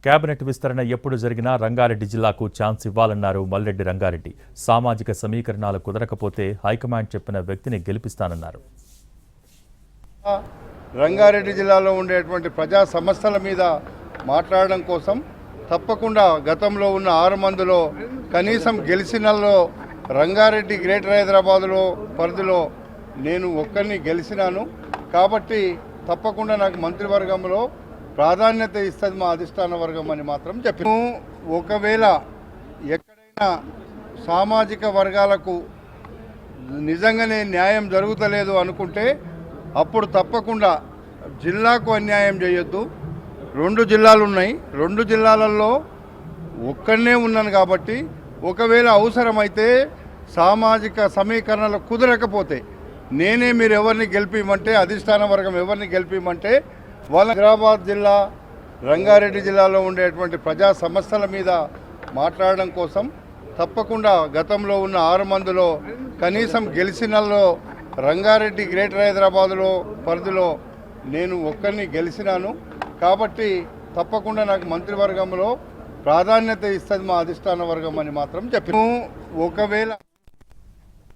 Cabinet విస్తరణ ఎప్పుడు జరిగినా రంగారెడ్డి జిల్లాకు ఛాన్స్ ఇవ్వాలన్నారు మల్రెడ్డి రంగారెడ్డి. సామాజిక సమీకరణాలు కుదరకపోతే హైకమాండ్ చెప్పిన వ్యక్తిని గెలిపిస్తానన్నారు. రంగారెడ్డి జిల్లాలో ఉండేటువంటి ప్రజా సమస్యల మీద మాట్లాడడం కోసం తప్పకుండా గతంలో ఉన్న 6 మందిలో కనీసం గెలిచినల్లో రంగారెడ్డి గ్రేటర్ హైదరాబాదులో పరిధిలో నేను ఒక్కరిని గెలిచినాను. కాబట్టి తప్పకుండా నాకు మంత్రివర్గంలో ప్రాధాన్యత ఇస్తుంది మా అధిష్టాన వర్గం అని మాత్రం చెప్పి, ఒకవేళ ఎక్కడైనా సామాజిక వర్గాలకు నిజంగానే న్యాయం జరుగుతలేదు అనుకుంటే అప్పుడు తప్పకుండా జిల్లాకు అన్యాయం చేయొద్దు. 2 జిల్లాలు ఉన్నాయి, 2 జిల్లాలలో ఒక్కడనే ఉన్నాను కాబట్టి ఒకవేళ అవసరమైతే సామాజిక సమీకరణలు కుదరకపోతే నేనే మీరు ఎవరిని గెలిపిమంటే అధిష్టాన వర్గం ఎవరిని గెలిపిమంటే వాళ్ళ హైదరాబాద్ జిల్లా రంగారెడ్డి జిల్లాలో ఉండేటువంటి ప్రజా సమస్యల మీద మాట్లాడడం కోసం తప్పకుండా గతంలో ఉన్న 6 మందిలో కనీసం గెలిచినల్లో రంగారెడ్డి గ్రేటర్ హైదరాబాదులో పరిధిలో నేను ఒక్కరిని గెలిచినాను. కాబట్టి తప్పకుండా నాకు మంత్రివర్గంలో ప్రాధాన్యత ఇస్తుంది మా అధిష్టాన వర్గం అని మాత్రం చెప్పి, ఒకవేళ